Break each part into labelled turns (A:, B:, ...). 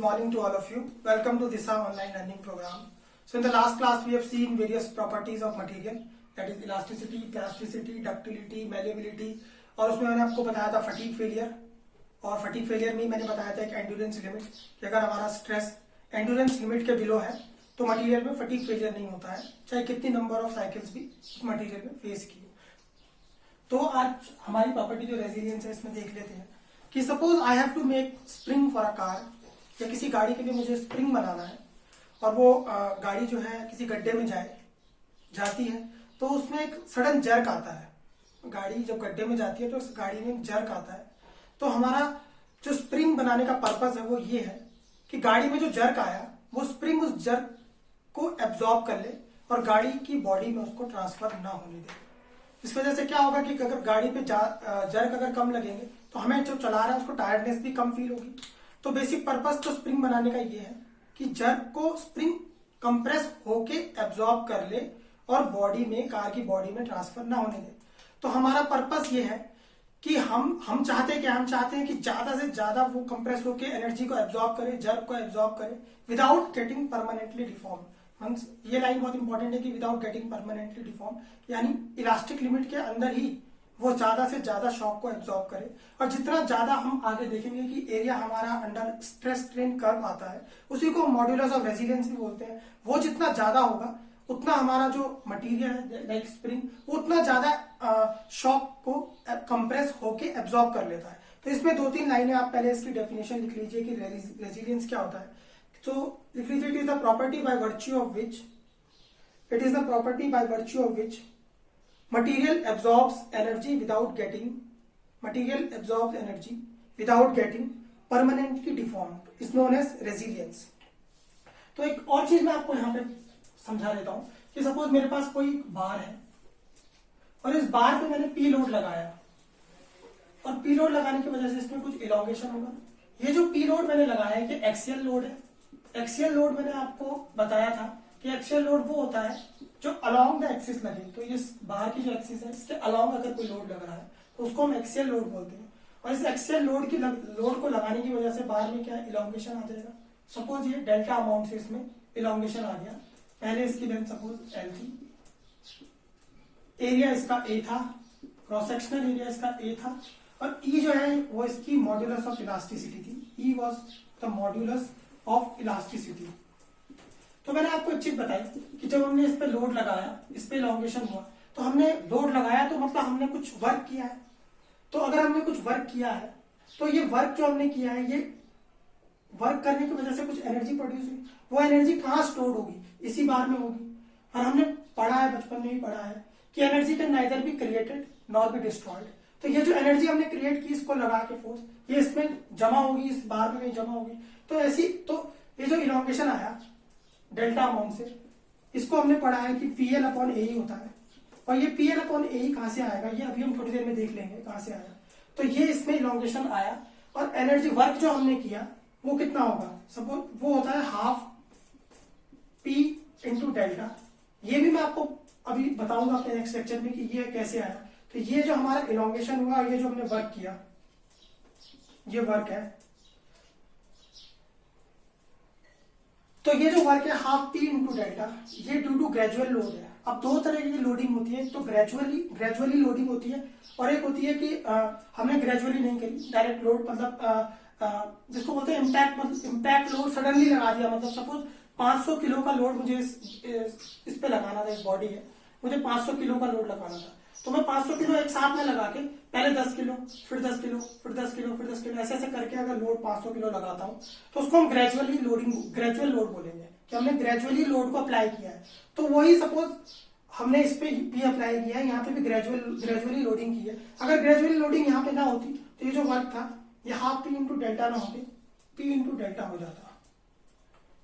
A: morning to all of you. Welcome to Disha online learning program. So in the last class we have seen various properties of material, that is elasticity, plasticity, ductility, malleability, और उसमें मैंने आपको बताया था fatigue failure, और fatigue failure में मैंने बताया था एक एंड्योरेंस लिमिट कि अगर हमारा स्ट्रेस एंड्योरेंस लिमिट के बिलो है तो मटेरियल में फटीग फेलियर नहीं होता है, चाहे कितनी नंबर ऑफ साइकिल्स भी मटेरियल में फेस की। तो आज हमारी प्रॉपर्टी जो रेजिलियंस है इसमें देख लेते हैं कि suppose I have to make spring for a car, या किसी गाड़ी के लिए मुझे स्प्रिंग बनाना है और वो गाड़ी जो है किसी गड्ढे में जाती है तो उसमें एक सडन जर्क आता है। गाड़ी जब गड्ढे में जाती है तो उस गाड़ी में एक जर्क आता है। तो हमारा जो स्प्रिंग बनाने का पर्पस है वो ये है कि गाड़ी में जो जर्क आया वो स्प्रिंग उस जर्क को एब्जॉर्ब कर ले और गाड़ी की बॉडी में उसको ट्रांसफर ना होने दे। इस वजह से क्या होगा कि अगर गाड़ी पे जर्क अगर कम लगेंगे तो हमें जो चला रहा है उसको टायर्डनेस भी कम फील होगी। तो बेसिक पर्पस तो स्प्रिंग बनाने का ये है कि जर्क को स्प्रिंग कंप्रेस होके एब्जॉर्ब कर ले और बॉडी में, कार की बॉडी में ट्रांसफर ना होने दे। तो हमारा पर्पस ये है कि हम चाहते हैं कि हम चाहते हैं कि ज्यादा से ज्यादा वो कंप्रेस होके एनर्जी को एब्जॉर्ब करे, जर्क को एब्जॉर्ब करे विदाउट गेटिंग परमानेंटली डिफॉर्म। ये लाइन बहुत इंपॉर्टेंट है कि विदाउट गेटिंग परमानेंटली डिफॉर्म, यानी इलास्टिक लिमिट के अंदर ही वो ज्यादा से ज्यादा शॉक को एब्जॉर्ब करे। और जितना ज्यादा हम आगे देखेंगे कि एरिया हमारा अंडर स्ट्रेस स्ट्रेन कर्व आता है उसी को मॉड्यूलस ऑफ रेजिलियंस भी बोलते हैं, वो जितना ज्यादा होगा उतना हमारा जो मटेरियल है लाइक स्प्रिंग वो उतना ज्यादा शॉक को कंप्रेस होके एब्जॉर्ब कर लेता है। तो इसमें दो तीन लाइनें आप पहले इसकी डेफिनेशन लिख लीजिए कि रेजिलियंस क्या होता है। तो लिख लीजिए it is the property by virtue of which material absorbs energy without getting permanently deformed is known as resilience। तो एक और चीज मैं आपको यहाँ पे समझा देता हूं कि सपोज मेरे पास कोई बार है और इस बार पे मैंने पी लोड लगाया और पी लोड लगाने की वजह से इसमें कुछ इलॉन्गेशन होगा। ये जो पी लोड मैंने लगाया है ये एक्सियल लोड है। एक्सियल लोड मैंने आपको बताया था कि एक्सियल लोड वो होता है जो अलोंग द एक्सिस लगे। तो ये बाहर की जो एक्सिस है इसके अलोंग अगर कोई लोड लग रहा है तो उसको हम एक्सियल लोड बोलते हैं। और इस एक्सियल लोड को लगाने की वजह से बाहर में क्या इलॉन्गेशन आ जाएगा। सपोज ये डेल्टा अमाउंट से इसमें इलॉन्गेशन आ गया। पहले इसकी लेंथ सपोज एल थी, एरिया इसका ए था, क्रॉस सेक्शनल एरिया इसका ए था, और ई जो है वो इसकी मॉड्यूलस ऑफ इलास्टिसिटी थी। E was the modulus of elasticity. तो मैंने आपको एक चीज बताई कि जब हमने इस पे लोड लगाया, इस पे इलॉन्गेशन हुआ, तो हमने लोड लगाया तो मतलब हमने कुछ वर्क किया है। तो अगर हमने कुछ वर्क किया है तो ये वर्क जो हमने किया है ये वर्क करने की वजह से कुछ एनर्जी प्रोड्यूस हुई। वो एनर्जी कहाँ स्टोर होगी, इसी बार में होगी। और हमने पढ़ा है, बचपन में ही पढ़ा है कि energy can neither be created nor be destroyed. तो ये जो एनर्जी हमने क्रिएट की इसको लगा के फोर्स, ये इसमें जमा होगी, इस बार में कहीं जमा होगी। तो ऐसी तो ये जो इलॉन्गेशन आया डेल्टा अमाउंट से, इसको हमने पढ़ा है कि पीएल अपॉन ए ही होता है। और ये पीएल अपॉन ए ही कहां से आएगा ये अभी हम थोड़ी देर में देख लेंगे कहां से आया। तो ये इसमें इलॉन्गेशन आया और एनर्जी वर्क जो हमने किया वो कितना होगा, सपोज वो होता है हाफ पी इंटू डेल्टा। ये भी मैं आपको अभी बताऊंगा अपने नेक्स्ट लेक्चर में कि ये कैसे आया। तो ये जो हमारा इलॉन्गेशन हुआ, ये जो हमने वर्क किया, ये वर्क है। तो ये जो वर्क है हाफ पी इंटू डेल्टा, ये ड्यू टू ग्रेजुअल लोड है। अब दो तरह की लोडिंग होती है, तो ग्रेजुअली लोडिंग होती है और एक होती है कि हमने ग्रेजुअली नहीं करी, डायरेक्ट लोड, मतलब जिसको बोलते हैं इम्पैक्ट लोड सडनली लगा दिया। मतलब सपोज 500 किलो का लोड मुझे इस पे लगाना था, इस बॉडी है, मुझे 500 किलो का लोड लगाना था। तो मैं 500 किलो एक साथ में लगा के पहले 10 किलो, फिर 10 किलो, फिर 10 किलो, फिर 10 किलो, ऐसे ऐसे करके अगर लोड 500 किलो लगाता हूं तो उसको हम ग्रेजुअल लोड बोलेंगे कि हमने ग्रेजुअली लोड को अप्लाई किया है। तो वही सपोज हमने इस पे भी अप्लाई किया है, यहाँ पे भी ग्रेजुअली लोडिंग की है। अगर ग्रेजुअली लोडिंग यहाँ पे ना होती तो ये जो वर्क था ये हाफ पी इंटू डेल्टा ना होते, पी इंटू डेल्टा हो जाता।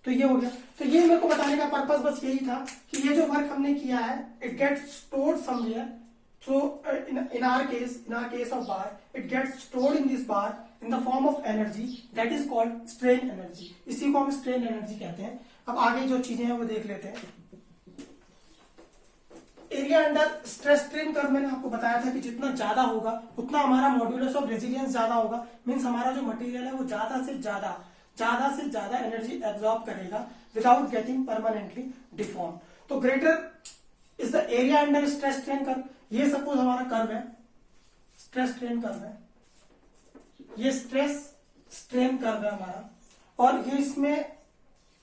A: तो ये हो गया। तो ये मेरे को बताने का पर्पस बस यही था कि ये जो वर्क हमने किया है it gets stored somewhere. So in our case of bar, it gets stored in this bar in the form of energy that is called strain energy। इसी को हम strain energy कहते हैं। अब आगे जो चीजें हैं वो देख लेते हैं। Area under stress strain curve मैंने आपको बताया था कि जितना ज्यादा होगा उतना हमारा मॉड्यूलस ऑफ रेजिलियंस ज्यादा होगा। मीन्स हमारा जो मटेरियल है वो ज्यादा से ज्यादा ज्यादा से ज्यादा एनर्जी एब्जॉर्ब करेगा विदाउट गेटिंग परमानेंटली डिफॉर्म। तो greater is the area under stress strain curve. ये सपोज हमारा कर्व है, स्ट्रेस स्ट्रेन कर्व है, ये स्ट्रेस स्ट्रेन कर्व है हमारा, और ये इसमें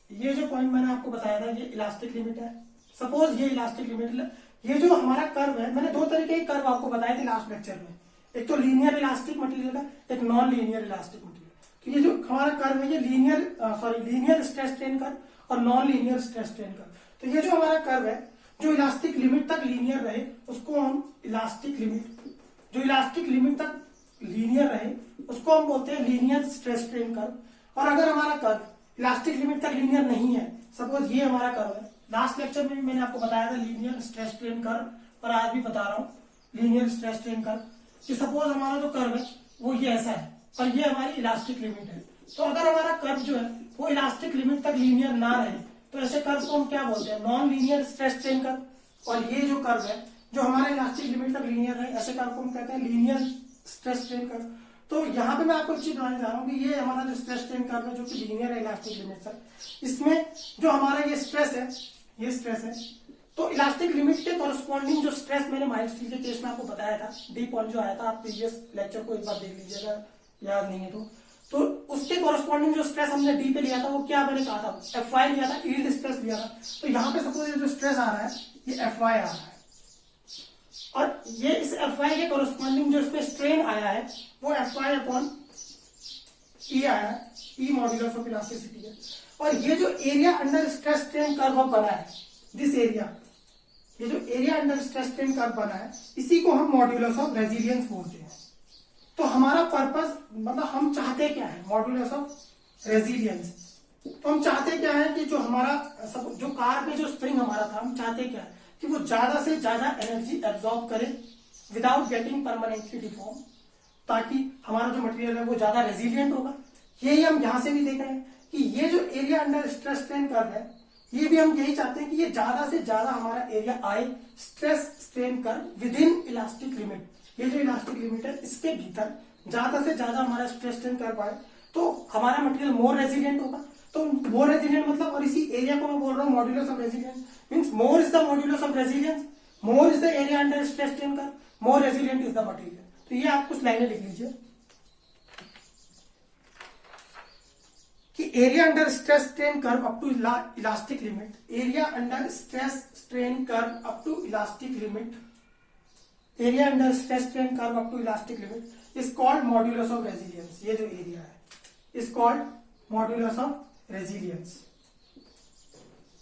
A: ये जो पॉइंट मैंने आपको बताया था ये इलास्टिक लिमिट है। सपोज ये इलास्टिक लिमिट, ये जो हमारा कर्व है, मैंने दो तरीके के कर्व आपको बताए थे लास्ट लेक्चर में, एक तो लीनियर इलास्टिक मटेरियल का, एक नॉन लीनियर इलास्टिक मटेरियल। तो ये जो हमारा कर्व है ये लीनियर स्ट्रेस स्ट्रेन कर्व और non linear stress strain curve. तो ये जो हमारा कर्व है जो इलास्टिक लिमिट तक लीनियर रहे उसको हम इलास्टिक लिमिट, जो इलास्टिक लिमिट तक लीनियर रहे उसको हम बोलते हैं लीनियर स्ट्रेस स्ट्रेन कर्व। और अगर हमारा कर्व इलास्टिक लिमिट तक लीनियर नहीं है, सपोज ये हमारा कर्व है, लास्ट लेक्चर में भी मैंने आपको बताया था लीनियर स्ट्रेस स्ट्रेन कर्व और आज भी बता रहा हूं लीनियर स्ट्रेस स्ट्रेन कर्व, कि सपोज हमारा जो कर्व है वो ये ऐसा है और ये हमारी इलास्टिक लिमिट है। तो अगर हमारा कर्व जो है वो इलास्टिक लिमिट तक लीनियर ना रहे तो ऐसे कर्व को हम क्या बोलते हैं, non linear stress strain curve. और ये जो कर्व है जो हमारे इलास्टिक लिमिट तक लीनियर है ऐसे कर्व को हम कहते हैं लीनियर स्ट्रेस स्ट्रेन कर्व। तो यहाँ पे मैं आपको एक चीज बताने जा रहा हूँ कि ये हमारा जो स्ट्रेस स्ट्रेन कर्व है जो कि लीनियर है इलास्टिक लिमिट तक, इसमें जो हमारा ये स्ट्रेस है, ये स्ट्रेस है, तो इलास्टिक लिमिट के कॉरस्पॉन्डिंग जो स्ट्रेस मैंने माइल्ड स्टील के केस में आपको बताया था, डी पॉइंट जो आया था, आप प्रीवियस लेक्चर को एक बार देख लीजिएगा याद नहीं है तो उसके कॉरस्पॉन्डिंग जो स्ट्रेस हमने डी पे लिया था वो क्या मैंने कहा था, एफ वाई लिया था, यील्ड स्ट्रेस लिया था। तो यहाँ पे सपोज जो स्ट्रेस आ रहा है ये एफ वाई आ रहा है और ये इस एफ वाई के कॉरस्पॉन्डिंग जो इसमें स्ट्रेन आया है वो एफ वाई अपॉन ई आया है, ई मॉड्यूलस ऑफ इलास्टिसिटी है। और ये जो area under stress strain curve बना है, दिस एरिया, ये जो area under stress strain curve बना है इसी को हम मॉड्यूलस ऑफ रेजिलियंस बोलते हैं। तो हमारा पर्पस मतलब हम चाहते क्या है, मॉड्यूलस ऑफ रेजिलियंस। तो हम चाहते क्या है कि जो हमारा सब जो कार में जो स्प्रिंग हमारा था हम चाहते क्या है कि वो ज्यादा से ज्यादा एनर्जी एब्जॉर्ब करे विदाउट गेटिंग परमानेंटली डिफॉर्म, ताकि हमारा जो मटेरियल है वो ज्यादा रेजिलियंट होगा। यही हम यहां से भी देख रहे हैं कि ये जो area under stress strain curve है ये भी हम यही चाहते हैं कि ये ज्यादा से ज्यादा हमारा एरिया आए stress strain curve with in elastic limit. ये जो इलास्टिक लिमिट है इसके भीतर ज्यादा से ज्यादा हमारा स्ट्रेस स्ट्रेन कर्व आए तो हमारा मटेरियल मोर रेजिलियंट होगा। तो मोर रेजिलियंट मतलब, और इसी एरिया को मैं बोल रहा हूँ modulus of resilience, means more is the modulus of resilience, more is the area under stress strain curve, more resilient is the material. तो ये आप कुछ लाइनें लिख लीजिए कि area under stress strain curve up to elastic limit, area under stress strain curve up to elastic limit, area under stress strain curve up to elastic limit is called modulus of resilience. ये जो area है is called modulus of resilience,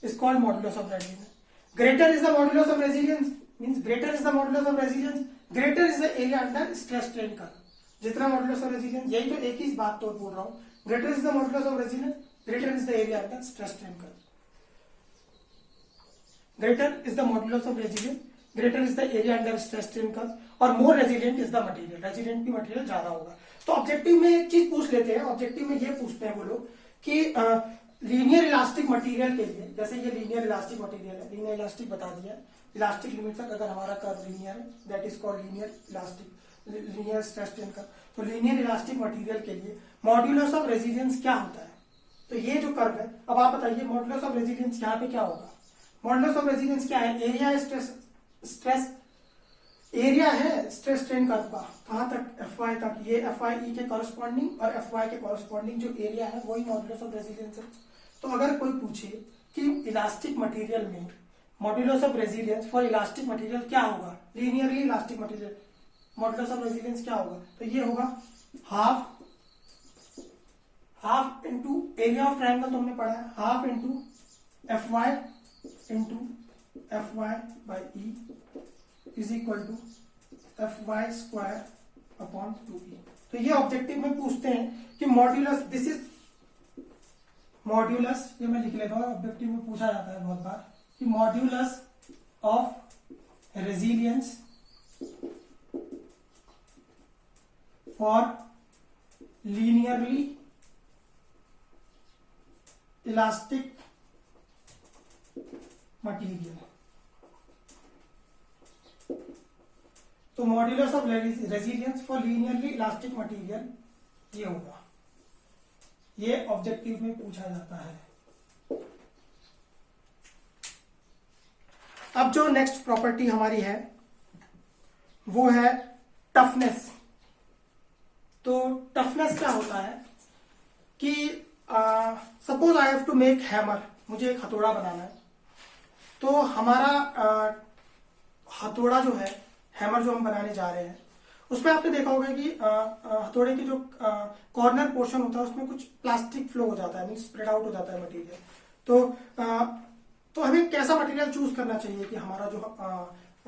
A: is called modulus of resilience. Greater is the modulus of resilience, means greater is the modulus of resilience, greater is the area under stress strain curve. जितना modulus of resilience, यही तो एक ही बात तो बोल रहा हूं, greater is the modulus of resilience, greater is the area under stress strain curve. Greater is the modulus of resilience, greater is the area under stress strain curve, और more resilient is the material, resilient भी material ज्यादा होगा। तो objective में एक चीज पूछ लेते हैं, ऑब्जेक्टिव में ये पूछते हैं वो लोग कि लीनियर इलास्टिक मटेरियल के लिए, जैसे ये लीनियर इलास्टिक मटेरियल है, लीनियर इलास्टिक बता दिया, इलास्टिक लिमिट तक अगर हमारा कर्व लीनियर है that is called linear elastic, linear stress strain curve. तो लीनियर इलास्टिक मटेरियल के लिए मॉड्यूलस ऑफ रेजिलियंस क्या होता है, तो ये जो कर्व है, अब आप बताइए मॉड्यूलस ऑफ रेजिलियंस यहाँ पे क्या होगा। मॉड्यूलस ऑफ रेजिलियंस क्या है, एरिया है स्ट्रेस एरिया है स्ट्रेस स्ट्रेन कर्व का, कहां तक, एफ वाई तक, ये एफ वाई ई के कॉरस्पॉन्डिंग और एफ वाई के कॉरस्पॉन्डिंग जो एरिया है वही मॉड्यूलस ऑफ रेजिलियंस है। तो अगर कोई पूछे कि इलास्टिक मटेरियल में modulus of resilience for elastic material क्या होगा, linearly elastic material modulus of resilience क्या होगा, तो ये होगा half into area of triangle, तो हमने पढ़ा है half into F Y by E is equal to F Y square upon 2e। तो ये ऑब्जेक्टिव में पूछते हैं कि मॉड्यूलस, दिस इज मॉड्यूलस, ये मैं लिख लेता हूँ, ऑब्जेक्टिव में पूछा जाता है बहुत बार कि modulus of resilience for linearly elastic material. तो modulus of resilience for linearly elastic material ये होगा। ये ऑब्जेक्टिव में पूछा जाता है। अब जो नेक्स्ट प्रॉपर्टी हमारी है वो है टफनेस। तो टफनेस क्या होता है कि suppose I have to make hammer, मुझे एक हथौड़ा बनाना है। तो हमारा हथौड़ा जो है, हैमर जो हम बनाने जा रहे हैं, उसमें आपने देखा होगा कि हथौड़े की जो कॉर्नर पोर्शन होता है उसमें कुछ प्लास्टिक फ्लो हो जाता है, मीन स्प्रेड आउट हो जाता है मटेरियल। तो हमें कैसा मटेरियल चूज करना चाहिए कि हमारा जो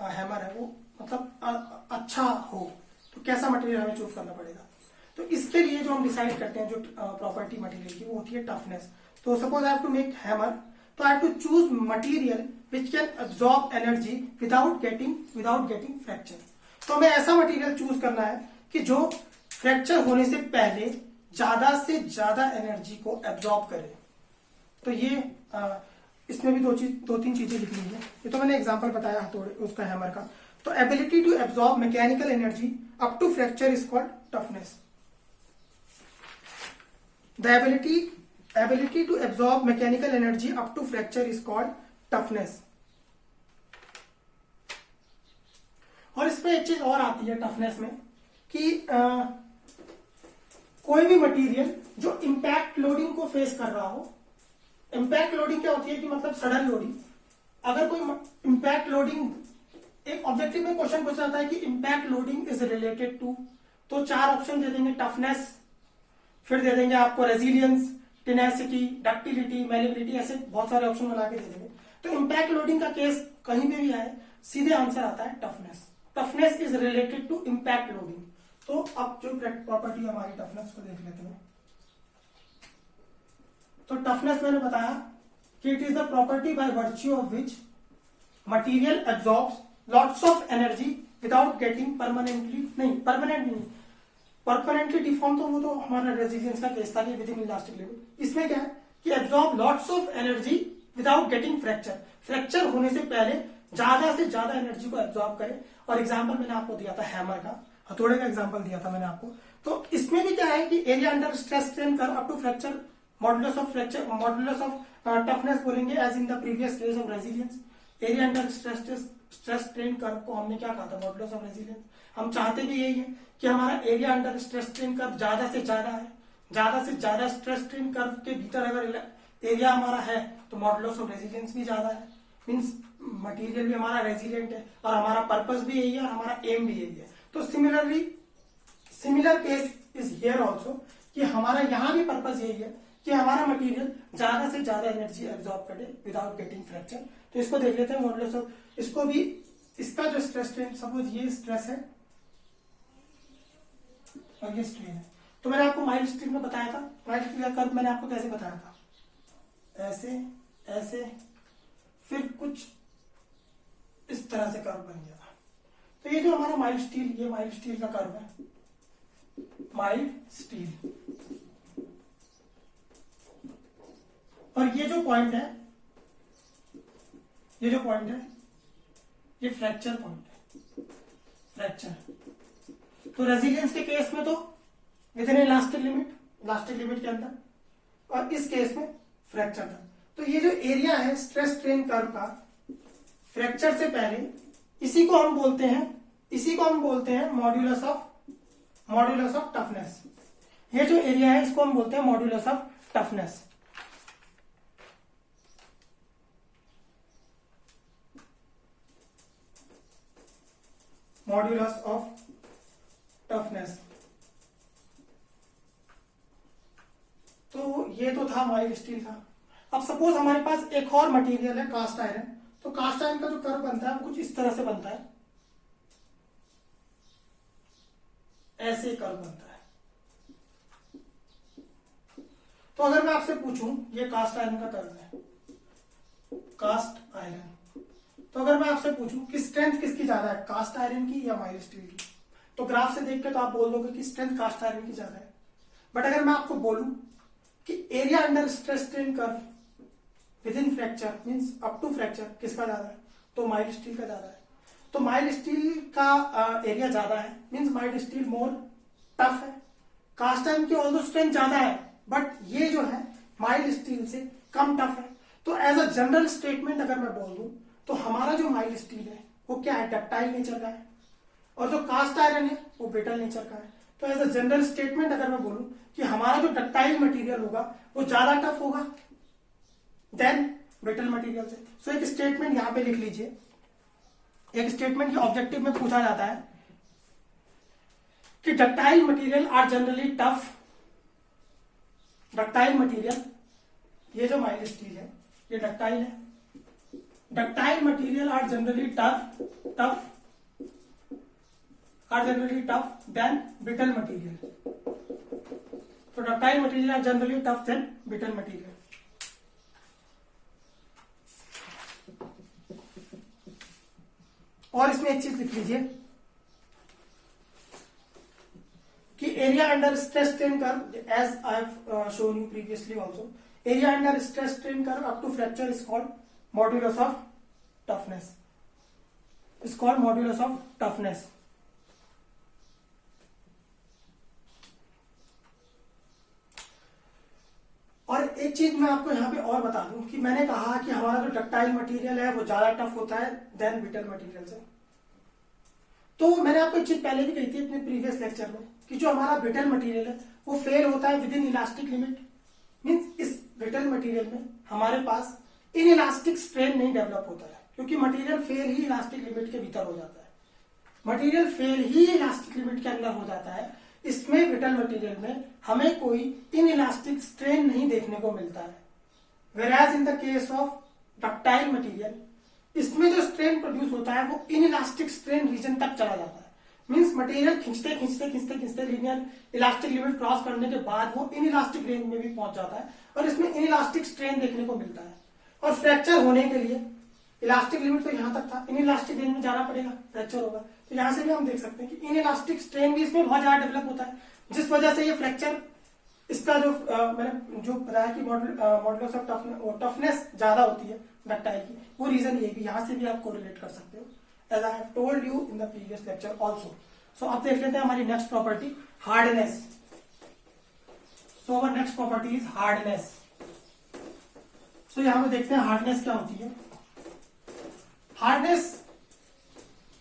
A: हैमर है वो मतलब अच्छा हो, तो कैसा मटेरियल हमें चूज करना पड़ेगा। तो इसके लिए जो हम डिसाइड करते हैं जो प्रॉपर्टी मटेरियल की, वो होती है टफनेस। तो suppose I have to make hammer, तो I have to choose material which can absorb energy without getting fracture. तो हमें ऐसा मटेरियल चूज करना है कि जो फ्रैक्चर होने से पहले ज्यादा से ज्यादा एनर्जी को एब्जॉर्ब करे। तो ये इसमें भी दो तीन चीजें लिखनी है। ये तो मैंने एग्जांपल बताया हथौड़े उसका, हैमर का। तो ability to absorb mechanical energy up to fracture is called toughness. The ability to absorb mechanical energy up to fracture is called toughness. और इसमें एक चीज और आती है टफनेस में कि कोई भी मटेरियल जो इंपैक्ट लोडिंग को फेस कर रहा हो। इंपैक्ट लोडिंग क्या होती है कि मतलब सडन लोडिंग। अगर कोई इंपैक्ट लोडिंग, एक ऑब्जेक्टिव में क्वेश्चन पूछा जाता है कि impact loading is related to, तो 4 ऑप्शन दे देंगे, टफनेस, फिर दे देंगे आपको रेजिलियंस, टेनेसिटी, डक्टिलिटी, मैलिबिलिटी, ऐसे बहुत सारे ऑप्शन बना के दे देंगे। तो इंपैक्ट लोडिंग का केस कहीं पे भी आए, सीधे आंसर आता है toughness. Toughness is related to impact loading. तो अब जो प्रॉपर्टी हमारी टफनेस को देख लेते हैं। तो टफनेस मैंने बताया कि it is the property by virtue of which material absorbs lots of energy without getting permanently deform. तो वो तो हमारा रेजिलियंस का केस था कि विद इन इलास्टिक लेवल। इसमें क्या है कि absorb lots of energy without getting fracture, fracture होने से पहले ज्यादा से ज्यादा एनर्जी को एब्जॉर्ब करे। और एग्जांपल मैंने आपको दिया था हैमर का, हथौड़े का एग्जांपल दिया था मैंने आपको। तो इसमें भी क्या है कि area under stress strain curve up to fracture modulus of toughness बोलेंगे as in the previous case of resilience. Area under stress strain curve को हमने क्या कहा था, मॉडुलस ऑफ रेजिलियंस। हम चाहते भी यही है कि हमारा area under stress strain curve ज्यादा से ज्यादा है, ज्यादा से ज्यादा स्ट्रेस स्ट्रेन कर्व के भीतर अगर एरिया हमारा है तो मॉडुलस ऑफ रेजिलियंस भी ज्यादा है, मींस मटेरियल भी हमारा रेजिलियंट है, और हमारा पर्पस भी यही है और हमारा एम भी यही है। तो similar case is here also कि हमारा यहाँ भी पर्पस यही है कि हमारा मटेरियल ज्यादा से ज्यादा एनर्जी एब्जॉर्ब करे विदाउट गेटिंग फ्रैक्चर। तो इसको देख लेते हैं मॉडुलस ऑफ, इसको भी, इसका जो स्ट्रेस स्ट्रेन, सपोज ये स्ट्रेस है और ये स्ट्रेन है। तो मैंने आपको माइल्ड स्ट्रेन में बताया था, माइल्ड स्ट्रेन का कर्व मैंने आपको कैसे बताया था, ऐसे ऐसे, फिर कुछ इस तरह से कर्व बन गया। तो ये जो हमारा माइल्ड स्टील, ये माइल्ड स्टील का कर्व है, माइल्ड स्टील। और ये जो पॉइंट है, ये जो पॉइंट है, ये फ्रैक्चर पॉइंट है, फ्रैक्चर। तो रेजिलियंस के केस में तो विद इन इलास्टिक लिमिट के अंदर, और इस केस में फ्रैक्चर था। तो ये जो एरिया है स्ट्रेस स्ट्रेन कर्व का फ्रैक्चर से पहले, इसी को हम बोलते हैं मॉड्यूलस ऑफ टफनेस। ये जो एरिया है इसको हम बोलते हैं modulus of toughness. Modulus of toughness. तो ये तो था माइल्ड स्टील का। अब सपोज हमारे पास एक और मटेरियल है कास्ट आयरन। तो कास्ट आयरन का जो कर्व बनता है वो कुछ इस तरह से बनता है, ऐसे कर्व बनता है। तो अगर मैं आपसे पूछूं, ये कास्ट आयरन का कर्व है, कास्ट आयरन। तो अगर मैं आपसे पूछूं कि स्ट्रेंथ किसकी ज्यादा है, कास्ट आयरन की या माइल्ड स्टील की, तो ग्राफ से देख के तो आप बोल दोगे कि स्ट्रेंथ कास्ट आयरन की ज्यादा है। बट अगर मैं आपको बोलूं कि area under stress strain curve within fracture means up to fracture किसका ज्यादा है, तो माइल्ड स्टील का ज्यादा है। तो माइल्ड स्टील का एरिया ज्यादा है, means mild steel more tough है। कास्ट आयरन की ऑल्दो स्ट्रेंथ ज्यादा है बट ये जो है माइल्ड स्टील से कम टफ है। तो एज अ जनरल स्टेटमेंट अगर मैं बोल दूं तो हमारा जो माइल्ड स्टील है वो क्या है, डक्टाइल नेचर का है, और जो कास्ट आयरन है वो ब्रिटल नेचर का है। तो एज अ जनरल स्टेटमेंट अगर मैं बोलूं कि हमारा जो डक्टाइल मटेरियल होगा वो ज्यादा टफ होगा देन ब्रिटल मटेरियल से। सो एक स्टेटमेंट यहां पे लिख लीजिए, एक स्टेटमेंट के ऑब्जेक्टिव में पूछा जाता है कि ductile material are generally tough. Ductile material, ये जो माइल्ड स्टील है ये डक्टाइल है, ductile material are generally tough than brittle material. तो ductile material are generally tough than brittle material. और इसमें एक चीज लिख लीजिए कि area under stress strain curve, as I have shown you previously also, area under stress strain curve up to fracture is called modulus of toughness, is called modulus of toughness. और एक चीज मैं आपको यहां पे और बता दूं कि मैंने कहा कि हमारा जो डक्टाइल मटेरियल है वो ज्यादा टफ होता है देन ब्रिटल मटेरियल से। तो मैंने आपको एक चीज पहले भी कही थी अपने प्रीवियस लेक्चर में कि जो हमारा ब्रिटल मटेरियल है वो फेल होता है with in elastic limit. Means इस ब्रिटल मटेरियल में हमारे पास इन इलास्टिक स्ट्रेन नहीं डेवलप होता है, क्योंकि मटेरियल फेल ही इलास्टिक लिमिट के भीतर हो जाता है, मटेरियल फेल ही इलास्टिक लिमिट के अंदर हो जाता है। इसमें ब्रिटल मटेरियल में हमें कोई इन इलास्टिक स्ट्रेन नहीं देखने को मिलता है। Whereas in the case of ductile material, इसमें जो स्ट्रेन प्रोड्यूस होता है वो इन इलास्टिक स्ट्रेन रीजन तक चला जाता है। मींस मटेरियल खींचते खींचते खींचते खींचते लीनियर इलास्टिक लिमिट क्रॉस करने के बाद वो इन इलास्टिक रेंज में भी पहुंच जाता है और इसमें इन इलास्टिक स्ट्रेन देखने को मिलता है। और फ्रैक्चर होने के लिए इलास्टिक लिमिट तो यहां तक था, इन इलास्टिक रेंज में जाना पड़ेगा, फ्रैक्चर होगा। तो यहां से भी हम देख सकते हैं कि इन इलास्टिक स्ट्रेन भी इसमें बहुत ज्यादा डेवलप होता है, जिस वजह से ये फ्रैक्चर, इसका जो मैंने जो बताया कि मॉडुलस ऑफ टफनेस ज्यादा होती है डक्टाइल की, वो रीजन ये भी, यहां से भी आप कोरिलेट कर सकते हो, as I have told you in the previous lecture also. So अब देख लेते हैं हमारी next property, hardness. So our next property is hardness. So यहां पे देखते हैं हार्डनेस क्या होती है। हार्डनेस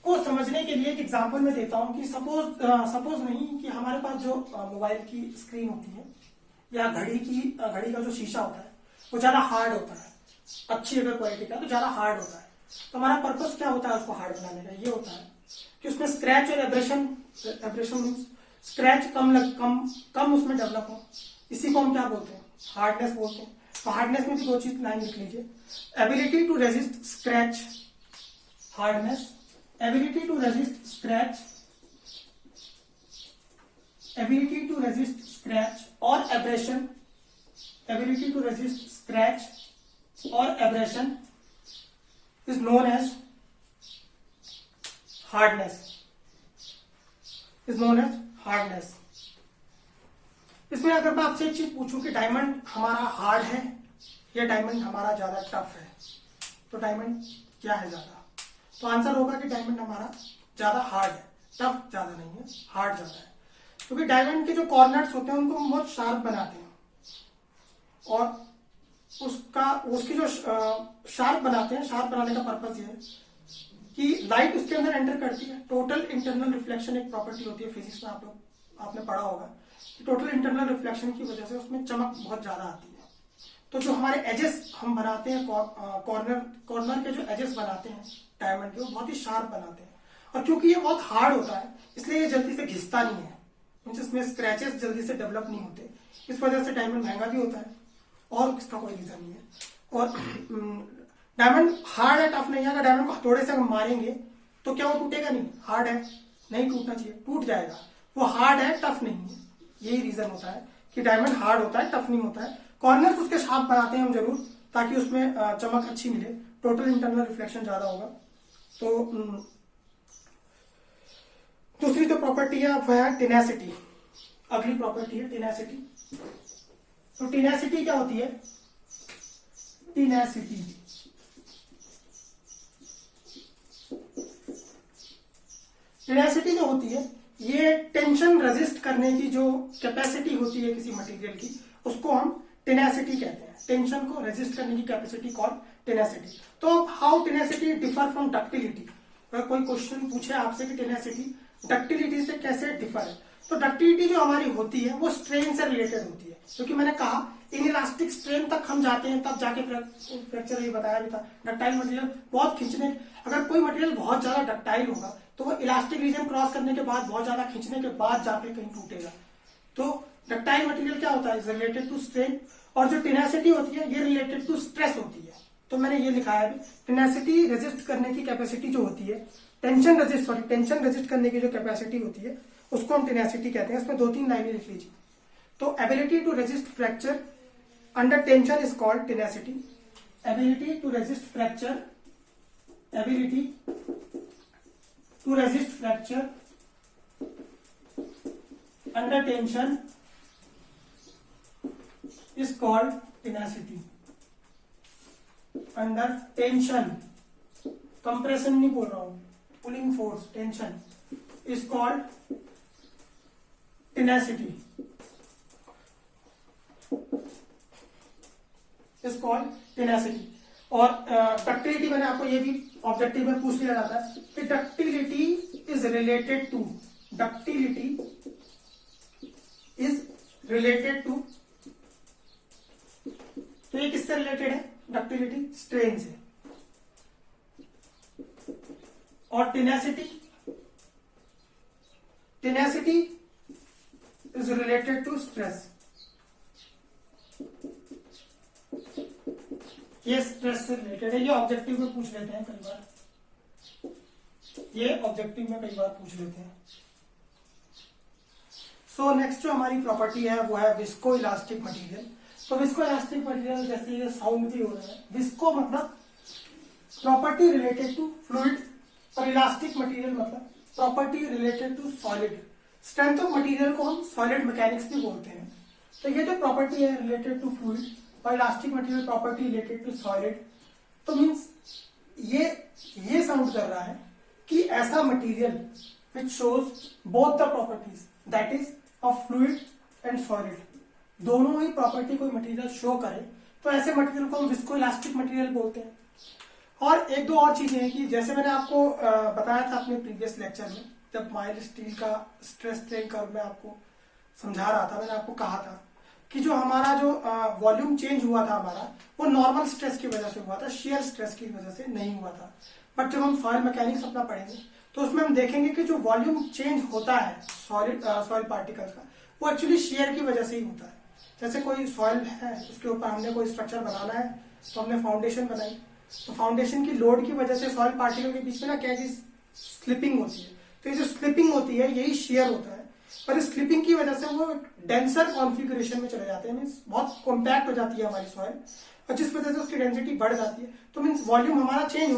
A: को समझने के लिए एक एग्जांपल मैं देता हूं कि सपोज नहीं कि हमारे पास जो मोबाइल की स्क्रीन होती है या घड़ी का जो शीशा होता है वो ज्यादा हार्ड होता है, अच्छी अगर क्वालिटी का तो ज्यादा हार्ड होता है। तो हमारा पर्पस क्या होता है उसको हार्ड बनाने का, ये होता है कि उसमें स्क्रैच और एब्रेशन मीन्स स्क्रैच कम उसमें डेवलप हो, इसी को हम क्या बोलते हैं, हार्डनेस बोलते हैं। तो हार्डनेस में भी दो चीज लाइन लिख लीजिए, ability to resist scratch, hardness, ability to resist scratch, ability to resist scratch or abrasion, ability to resist scratch or abrasion is known as hardness, is known as hardness। इसमें अगर मैं आपसे एक चीज पूछूं कि डायमंड हमारा हार्ड है या डायमंड हमारा ज्यादा टफ है, तो डायमंड क्या है ज्यादा, तो आंसर होगा कि डायमंड हमारा ज्यादा हार्ड है, टफ ज्यादा नहीं है, हार्ड ज्यादा है। क्योंकि डायमंड के जो कॉर्नर्स होते हैं उनको हम बहुत शार्प बनाते हैं और उसकी जो शार्प बनाते हैं, शार्प बनाने का पर्पस ये है कि लाइट उसके अंदर एंटर करती है। टोटल इंटरनल रिफ्लेक्शन एक प्रॉपर्टी होती है फिजिक्स में, आपने पढ़ा होगा कि टोटल इंटरनल रिफ्लेक्शन की वजह से उसमें चमक बहुत ज्यादा आती है। तो जो हमारे एजेस हम बनाते हैं, कॉर्नर के जो एजेस बनाते हैं डायमंड के, वो बहुत ही शार्प बनाते हैं। और क्योंकि ये बहुत हार्ड होता है इसलिए ये जल्दी से घिसता नहीं है, इसमें स्क्रैचेस जल्दी से डेवलप नहीं होते, इस वजह से डायमंड महंगा भी होता है और इसका कोई रीजन नहीं है। और डायमंड हार्ड है, टफ नहीं है। अगर डायमंड को हथौड़े से हम मारेंगे तो क्या वो टूटेगा नहीं, हार्ड है, नहीं टूटना चाहिए, टूट जाएगा। वो हार्ड है, टफ नहीं है, यही रीजन होता है कि डायमंड हार्ड होता है, टफ नहीं होता है। कॉर्नर्स उसके शार्प बनाते हैं हम जरूर, ताकि उसमें चमक अच्छी मिले, टोटल इंटरनल रिफ्लेक्शन ज्यादा होगा। तो दूसरी जो प्रॉपर्टी है वो है टेनेसिटी। अगली प्रॉपर्टी है टेनेसिटी। तो टेनेसिटी क्या होती है, टेनेसिटी जो होती है ये टेंशन रेजिस्ट करने की जो कैपेसिटी होती है किसी मटेरियल की, उसको हम टेनेसिटी कहते हैं। टेंशन को रेजिस्ट करने की कैपेसिटी कॉल्ड टेनेसिटी। तो how tenacity differ from ductility, अगर कोई क्वेश्चन पूछे आपसे कि टेनेसिटी डक्टिलिटी से कैसे डिफर है, तो डक्टिलिटी जो हमारी होती है वो स्ट्रेन से रिलेटेड होती है, क्योंकि मैंने कहा इनइलास्टिक स्ट्रेन तक हम जाते हैं तब जाके फ्रैक्चर, ये बताया भी था। डक्टाइल मटेरियल बहुत खींचने, अगर कोई मटेरियल बहुत ज्यादा डक्टाइल होगा तो वो इलास्टिक रीजन क्रॉस करने के बाद बहुत ज्यादा खींचने के बाद जाके कहीं टूटेगा। तो डक्टाइल मटेरियल क्या होता है, रिलेटेड टू स्ट्रेन, और जो टेनेसिटी होती है ये रिलेटेड टू स्ट्रेस होती है। तो मैंने ये लिखा है, टेनेसिटी रेजिस्ट करने की कैपेसिटी जो होती है, टेंशन रेजिस्ट करने की जो कैपेसिटी होती है उसको हम टेनेसिटी कहते हैं। इसमें 2-3 लाइनें लिख लीजिए। तो ability to resist fracture under tension is called tenacity. Ability to resist fracture under tension is called tenacity. Under tension, compression नहीं बोल रहा हूं, pulling force, tension is called tenacity, is called tenacity. और डक्टिलिटी मैंने आपको ये भी objective में पूछ लिया जाता है कि डक्टिलिटी इज रिलेटेड टू तो ये किससे रिलेटेड है, डक्टिलिटी स्ट्रेन से, और tenacity is related to stress. ये स्ट्रेस से रिलेटेड है, ये ऑब्जेक्टिव में पूछ लेते हैं कई बार, पूछ लेते हैं। सो नेक्स्ट जो हमारी प्रॉपर्टी है वो है विस्को इलास्टिक मटेरियल। तो विस्को इलास्टिक मटेरियल, जैसे ये साउंड भी हो रहा है, विस्को मतलब प्रॉपर्टी रिलेटेड टू फ्लूइड, और इलास्टिक मटेरियल मतलब property related to solid. Strength of material को हम सॉलिड मैकेनिक्स भी बोलते हैं। तो ये जो प्रॉपर्टी है रिलेटेड टू फ्लूइड और elastic material property related to solid, तो मीन्स ये साउंड कर रहा है कि ऐसा material which shows both the properties, that is of fluid and solid, दोनों ही प्रॉपर्टी कोई मटेरियल शो करे तो ऐसे मटेरियल को हम विस्को इलास्टिक मटेरियल बोलते हैं। और एक दो और चीजें हैं कि जैसे मैंने आपको बताया था अपने प्रीवियस लेक्चर में, जब माइल्ड स्टील का स्ट्रेस स्ट्रेन कर्व में आपको समझा रहा था, मैंने आपको कहा था कि जो हमारा जो वॉल्यूम चेंज हुआ था हमारा, वो नॉर्मल स्ट्रेस की वजह से हुआ था, शेयर स्ट्रेस की वजह से नहीं हुआ था। बट जब हम सॉइल मैकेनिक्स अपना पढ़ेंगे तो उसमें हम देखेंगे कि जो वॉल्यूम चेंज होता है सॉइल पार्टिकल्स का, वो एक्चुअली शेयर की वजह से ही होता है। जैसे कोई सॉइल है, उसके ऊपर हमने कोई स्ट्रक्चर बनाना है, तो हमने फाउंडेशन बनाई, तो फाउंडेशन की लोड की वजह से सॉइल पार्टिकल के बीच में ना क्या चीज स्लिपिंग होती है। तो ये जो स्लिपिंग होती है यही शेयर होता है, पर इस स्लिपिंग की वजह से वो डेंसर कॉन्फ़िगरेशन में चले जाते हैं, मीन्स बहुत कॉम्पैक्ट हो जाती है हमारी सॉइल, और जिस वजह से उसकी डेंसिटी बढ़ जाती है। तो मीन्स वॉल्यूम हमारा चेंज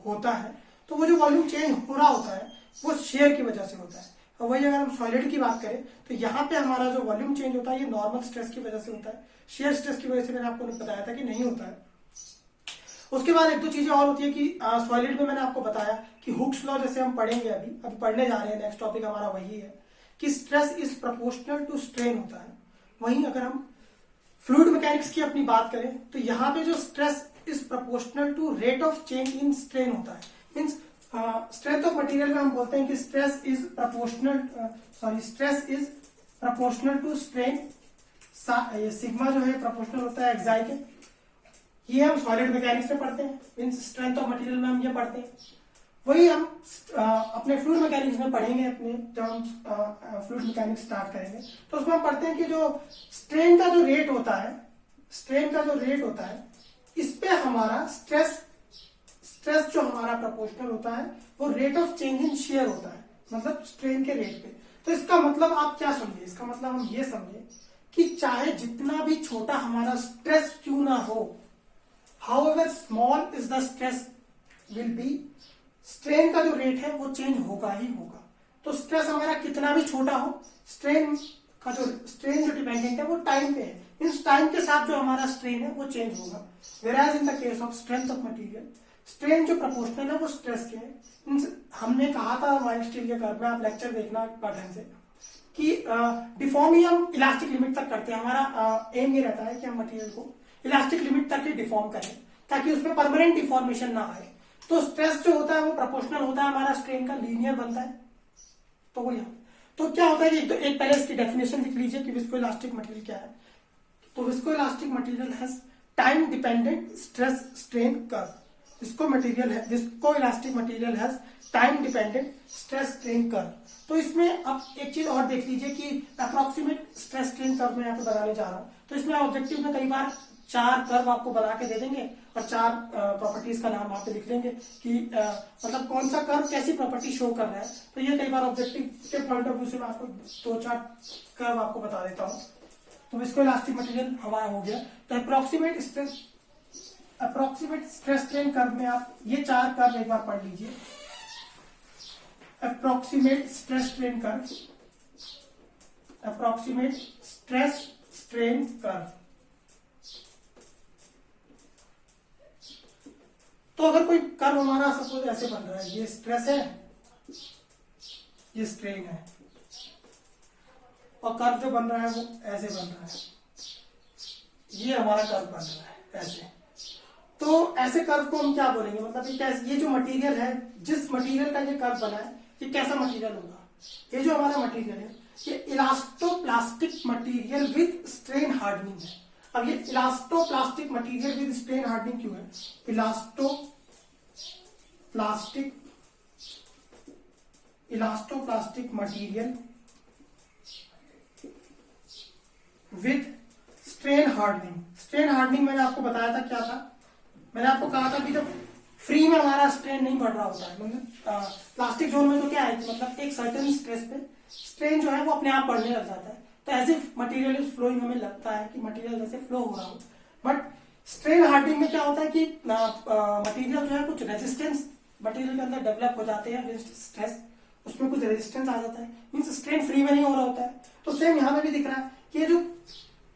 A: होता है, तो वो जो वॉल्यूम चेंज हो रहा होता है वो शेयर की वजह से होता है। और वही अगर हम सॉलिड की बात करें तो यहाँ पे हमारा जो वॉल्यूम चेंज होता है ये नॉर्मल स्ट्रेस की वजह से होता है, शेयर स्ट्रेस की वजह से मैंने आपको बताया था कि नहीं होता है। उसके बाद एक दो चीजें और होती है कि सॉलिड में मैंने आपको बताया कि हुक्स लॉ जैसे हम पढ़ेंगे, अभी पढ़ने जा रहे हैं, नेक्स्ट टॉपिक हमारा वही है कि stress is proportional to strain होता है। वहीं अगर हम फ्लूइड मैकेनिक्स की अपनी बात करें तो यहाँ पे जो stress is proportional to rate of change in strain होता है। मीन्स स्ट्रेंथ ऑफ मटेरियल में हम बोलते हैं कि stress is proportional to strain. Sigma जो है प्रोपोर्शनल होता है एक्साई के, ये हम सॉलिड मैकेनिक्स में पढ़ते हैं, मीन्स स्ट्रेंथ ऑफ मटेरियल में हम ये पढ़ते हैं। वही हम अपने फ्लूइड मैकेनिक्स में पढ़ेंगे, अपने जब हम फ्लूइड मैकेनिक्स स्टार्ट करेंगे तो उसमें हम पढ़ते हैं कि जो स्ट्रेन का जो रेट होता है, इस पे हमारा स्ट्रेस जो हमारा प्रोपोर्शनल होता है वो rate of change in share होता है, मतलब स्ट्रेन के रेट पे। तो इसका मतलब आप क्या समझे, इसका मतलब हम ये समझे कि चाहे जितना भी छोटा हमारा स्ट्रेस क्यों ना हो, however small is the stress will be, strain का जो रेट है वो चेंज होगा ही होगा। तो स्ट्रेस हमारा कितना भी छोटा हो, स्ट्रेन जो डिपेंडेंट है वो टाइम पे है, मीन्स टाइम के साथ जो हमारा स्ट्रेन है वो चेंज होगा। Whereas in the case of strength of material, strain जो प्रोपोर्शनल है वो स्ट्रेस के है। मीन्स हमने कहा था माइल्ड स्टील के कर्व में, आप लेक्चर देखना ढंग से, कि डिफॉर्म ही हम इलास्टिक लिमिट तक करते हैं। हमारा एम ये रहता है कि हम मटेरियल को इलास्टिक लिमिट तक ही डिफॉर्म करें ताकि उसमें परमानेंट डिफॉर्मेशन ना आए। तो स्ट्रेस जो होता है वो प्रोपोर्शनल होता है हमारा स्ट्रेन का, लीनियर बनता है। तो वो यहाँ तो क्या होता है कि एक पहले इसकी डेफिनेशन लिख लीजिए कि विस्कोइलास्टिक मटेरियल क्या है। तो viscoelastic material has time dependent stress strain curve. Viscoelastic material has time dependent stress strain curve. तो इसमें अब एक चीज और देख लीजिए कि अप्रोक्सीमेट स्ट्रेस स्ट्रेन कर्व मैं यहाँ पे बनाने जा रहा हूँ। तो इसमें ऑब्जेक्टिव में कई बार 4 कर्व आपको बना के दे देंगे और 4 प्रॉपर्टीज का नाम वहां पे लिख लेंगे कि मतलब कौन सा कर्व कैसी प्रॉपर्टी शो कर रहा है। तो ये कई बार ऑब्जेक्टिव के पॉइंट ऑफ व्यू से मैं आपको 2-4 कर्व आपको बता देता हूँ। तो विस्कोइलास्टिक मटेरियल हमारा हो गया। तो अप्रोक्सीमेट स्ट्रेस स्ट्रेन कर्व में आप ये 4 कर्व एक बार पढ़ लीजिए। Approximate stress strain curve, approximate stress strain curve. तो अगर कोई कर्व हमारा सपोज ऐसे बन रहा है, ये स्ट्रेस है, ये स्ट्रेन है, और कर्व जो बन रहा है वो ऐसे बन रहा है, ये हमारा कर्व बन रहा है ऐसे। तो ऐसे कर्व को हम क्या बोलेंगे, मतलब ये जो मटेरियल है, जिस मटेरियल का ये कर्व बना है, ये कैसा मटेरियल होगा। ये जो हमारा मटेरियल है ये elastoplastic material with strain hardening है। अब ये elastoplastic material with strain hardening क्यों है? Elastoplastic material with strain hardening. Strain hardening मैंने आपको बताया था क्या था। मैंने आपको कहा था कि जब फ्री में हमारा स्ट्रेन नहीं बढ़ रहा होता है, मतलब प्लास्टिक जोन में तो क्या है, मतलब एक सर्टेन स्ट्रेस पे स्ट्रेन जो है वो अपने आप बढ़ने लग जाता है। तो as if material is flowing, हमें लगता है कि मटेरियल जैसे फ्लो हो रहा हो। बट स्ट्रेन हार्डनिंग में क्या होता है कि मटेरियल जो है कुछ रेजिस्टेंस मटेरियल के अंदर डेवलप हो जाते हैं अगेंस्ट स्ट्रेस, उसमें कुछ रेजिस्टेंस आ जाता है, मीन्स स्ट्रेन फ्री में नहीं हो रहा होता है। तो सेम यहाँ पे भी दिख रहा है कि ये जो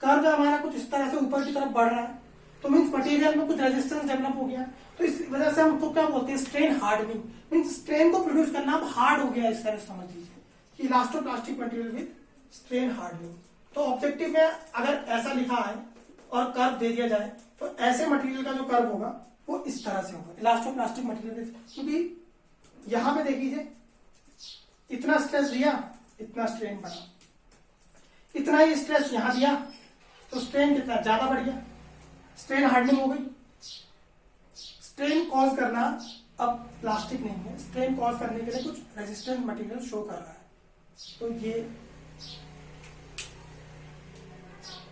A: कर्व है हमारा कुछ इस तरह से ऊपर की तरफ बढ़ रहा है, तो मीन्स मटेरियल में कुछ रेजिस्टेंस डेवलप हो गया। तो इस वजह से हम उसको क्या बोलते हैं, स्ट्रेन हार्डनिंग। मीन्स स्ट्रेन को प्रोड्यूस करना अब हार्ड हो गया, इस तरह समझ लीजिए कि elastoplastic material with strain hardening. तो ऑब्जेक्टिव में अगर ऐसा लिखा है और कर्व दे दिया जाए तो ऐसे मटेरियल का जो कर्व होगा वो इस तरह से होगा, इलास्टोप्लास्टिक मटेरियल विद। क्योंकि यहां पे देख लीजिए, इतना स्ट्रेस दिया, इतना स्ट्रेन बढ़ा, इतना ही स्ट्रेस यहां दिया तो स्ट्रेन कितना ज्यादा बढ़ गया, स्ट्रेन हार्डनिंग हो गई। स्ट्रेन कॉज करना अब प्लास्टिक नहीं है, स्ट्रेन कॉज करने के लिए कुछ रेजिस्टेंट मटेरियल शो कर रहा है। तो ये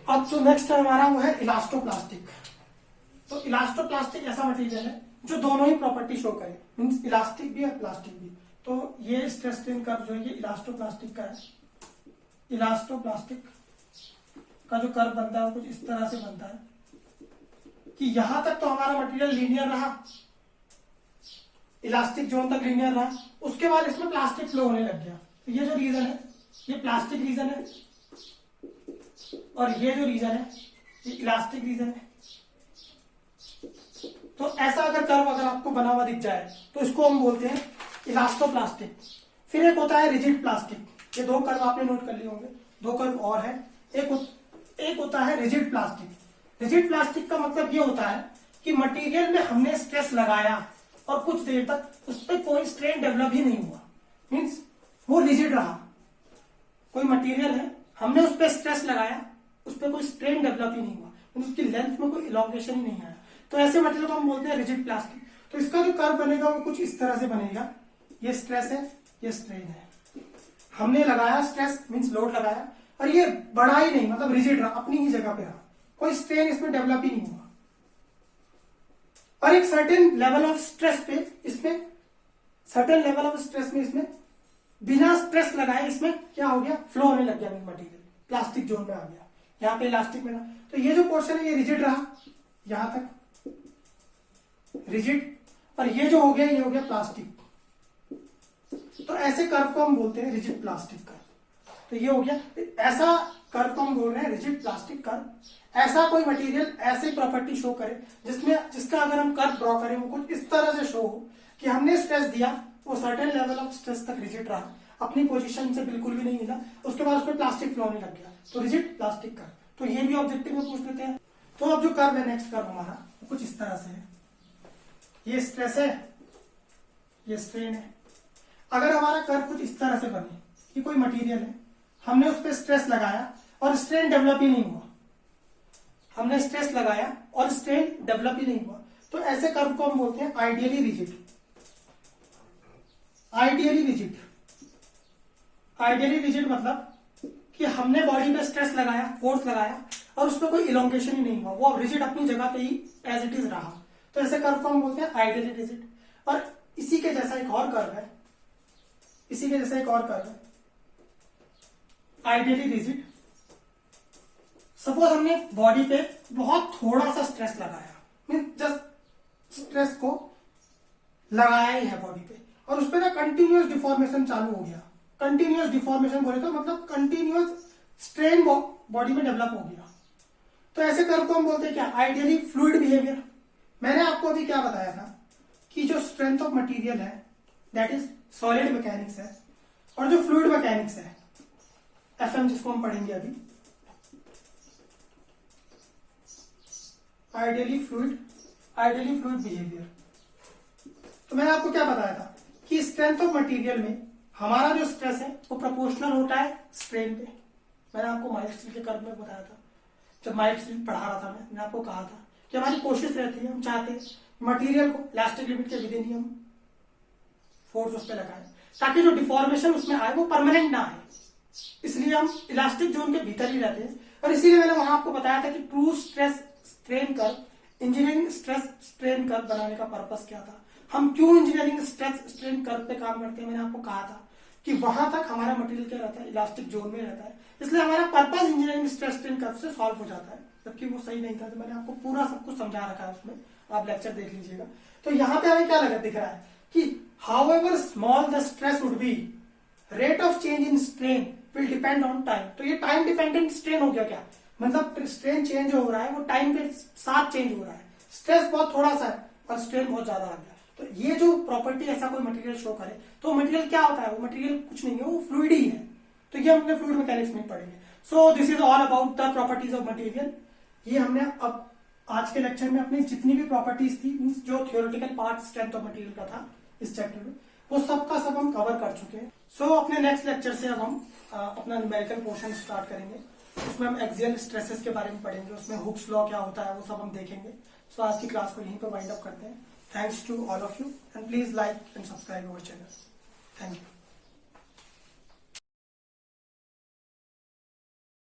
A: अब जो नेक्स्ट है हमारा वो है इलास्टोप्लास्टिक। तो इलास्टोप्लास्टिक ऐसा मटेरियल है जो दोनों ही प्रॉपर्टी शो करे, मींस इलास्टिक भी और प्लास्टिक भी। तो ये स्ट्रेस स्ट्रेन कर्व जो है ये इलास्टोप्लास्टिक का है। इलास्टोप्लास्टिक का जो कर्व बनता है वो कुछ इस तरह से बनता है कि यहां तक तो हमारा मटेरियल लीनियर रहा, इलास्टिक जोन तक लीनियर रहा, उसके बाद इसमें प्लास्टिक फ्लो होने लग गया। तो ये जो रीजन है ये प्लास्टिक रीजन है और ये जो रीजन है ये इलास्टिक रीजन है। तो ऐसा अगर कर्व अगर आपको बना हुआ दिख जाए तो इसको हम बोलते हैं इलास्टोप्लास्टिक। फिर एक होता है रिजिड प्लास्टिक। ये 2 कर्व आपने नोट कर लिए होंगे, 2 कर्व और है। एक होता है रिजिड प्लास्टिक। रिजिड प्लास्टिक का मतलब ये होता है कि मटेरियल में हमने स्ट्रेस लगाया और कुछ देर तक उस पर कोई स्ट्रेन डेवलप ही नहीं हुआ, मीन्स वो रिजिड रहा। कोई मटेरियल है, हमने उस पर स्ट्रेस लगाया, उस पर कोई स्ट्रेन डेवलप ही नहीं हुआ, उसकी लेंथ में कोई इलॉन्गेशन ही नहीं आया, तो ऐसे मटेरियल को हम बोलते हैं रिजिड प्लास्टिक। तो इसका जो कर्व बनेगा वो कुछ इस तरह से बनेगा। ये स्ट्रेस है, ये स्ट्रेन है, हमने लगाया स्ट्रेस मीन्स लोड लगाया और ये बढ़ा ही नहीं, मतलब रिजिड रहा, अपनी ही जगह पे रहा, कोई स्ट्रेन इसमें डेवलप ही नहीं हुआ। और एक सर्टेन लेवल ऑफ स्ट्रेस पे इसमें, सर्टेन लेवल ऑफ स्ट्रेस में इसमें बिना स्ट्रेस लगाए इसमें क्या हो गया, फ्लो होने लग गया मटेरियल, प्लास्टिक जोन में आ गया। यहाँ पे इलास्टिक में ना, तो ये जो पोर्शन है ये रिजिड रहा, यहां तक रिजिड, और ये जो हो गया ये हो गया प्लास्टिक। तो ऐसे कर्व को हम बोलते हैं रिजिड प्लास्टिक कर्व। तो ये हो गया, ऐसा कर्व को हम बोल रहे हैं रिजिड प्लास्टिक कर्व। ऐसा कोई मटेरियल ऐसी प्रॉपर्टी शो करे जिसका अगर हम कर्व ड्रॉ करें वो कुछ इस तरह से शो हो कि हमने स्ट्रेस दिया, वो सर्टेन लेवल ऑफ स्ट्रेस तक रिजिड रहा, अपनी पोजीशन से बिल्कुल भी नहीं हिला, उसके बाद उसमें प्लास्टिक फ्लो होने लग गया, तो रिजिड प्लास्टिक कर्व। तो ये भी ऑब्जेक्टिव में पूछ लेते हैं। तो अब जो कर्व है नेक्स्ट कर्व हमारा वो कुछ इस तरह से है, ये स्ट्रेस है, ये स्ट्रेन है। अगर हमारा कर्व कुछ इस तरह से बने कि कोई मटेरियल है, हमने उस पर स्ट्रेस लगाया और स्ट्रेन डेवलप ही नहीं हुआ, हमने स्ट्रेस लगाया और स्ट्रेन डेवलप ही नहीं हुआ, तो ऐसे कर्व को हम बोलते हैं ideally rigid. Ideally rigid, ideally rigid मतलब कि हमने बॉडी पे स्ट्रेस लगाया, फोर्स लगाया और उसमें कोई इलोंगेशन ही नहीं हुआ, वो अब रिजिड अपनी जगह पे ही एज इट इज रहा, तो ऐसे कर्व को हम बोलते हैं आइडियली रिजिड। और इसी के जैसा एक और कर्व है, इसी के जैसा एक और कर्व है आइडियली रिजिड। सपोज हमने बॉडी पे बहुत थोड़ा सा स्ट्रेस लगाया, मीन जस्ट स्ट्रेस को लगाया ही है बॉडी पे, और उस पर ना कंटिन्यूअस डिफॉर्मेशन चालू हो गया। कंटिन्यूअस डिफॉर्मेशन बोले तो मतलब कंटिन्यूअस स्ट्रेन बॉडी में डेवलप हो गया, तो ऐसे कर्व को हम बोलते हैं क्या, आइडियली फ्लूइड बिहेवियर। मैंने आपको अभी क्या बताया था कि जो स्ट्रेंथ ऑफ मटेरियल है दैट इज सॉलिड मैकेनिक्स है, और जो फ्लूइड मैकेनिक्स है एफएम जिसको हम पढ़ेंगे अभी, आइडियली फ्लूइड बिहेवियर। तो मैंने आपको क्या बताया था कि स्ट्रेंथ ऑफ मटेरियल में हमारा जो स्ट्रेस है वो प्रोपोर्शनल होता है स्ट्रेन पे। मैंने आपको माइल्ड स्टील के कर्व में बताया था, जब माइल्ड स्टील पढ़ा रहा था मैंने आपको कहा था कि हमारी कोशिश रहती है, हम चाहते हैं मटेरियल को इलास्टिक लिमिट के विद इन ही हम फोर्स उस पर लगाएं, ताकि जो डिफॉर्मेशन उसमें आए वो परमानेंट ना आए, इसलिए हम इलास्टिक जोन के भीतर ही रहते हैं। और इसीलिए मैंने वहां आपको बताया था कि true stress strain curve, engineering stress strain curve बनाने का पर्पस क्या था, हम क्यों इंजीनियरिंग स्ट्रेस स्ट्रेन कर्व पे काम करते हैं। मैंने आपको कहा था कि वहां तक हमारा मटेरियल क्या रहता है, इलास्टिक जोन में रहता है, इसलिए हमारा purpose engineering stress strain curve से सॉल्व हो जाता है, जबकि वो सही नहीं था। तो मैंने आपको पूरा सब कुछ समझा रखा है उसमें, आप लेक्चर देख लीजिएगा। तो यहाँ पे हमें क्या लगा दिख रहा है कि however small the stress would be, rate of change in strain will depend on time. तो ये टाइम डिपेंडेंट स्ट्रेन हो गया क्या, मतलब स्ट्रेन चेंज हो रहा है वो टाइम के साथ चेंज हो रहा है, स्ट्रेस बहुत थोड़ा सा है और स्ट्रेन बहुत ज्यादा आ गया। तो ये जो प्रॉपर्टी ऐसा कोई मटेरियल शो करे तो मटेरियल क्या होता है, वो मटेरियल कुछ नहीं है, वो फ्लूइड ही है। तो ये हमने फ्लूइड मैकेनिक्स में पढ़ेंगे। So this is all about the properties of material. ये हमने अब आज के लेक्चर में अपनी जितनी भी प्रॉपर्टीज थी, मींस जो theoretical part strength of material का था इस चैप्टर में, वो सब का सब हम कवर कर चुके हैं। सो अपने नेक्स्ट लेक्चर से अब हम अपना न्यूमेरिकल पोर्शन स्टार्ट करेंगे, उसमें हम एक्सियल स्ट्रेसेस के बारे में पढ़ेंगे, उसमें हुक्स लॉ क्या होता है वो सब हम देखेंगे। सो आज की क्लास को यहीं पर वाइंड अप करते हैं। Thanks to all of you, and please like and subscribe our channel. Thank you.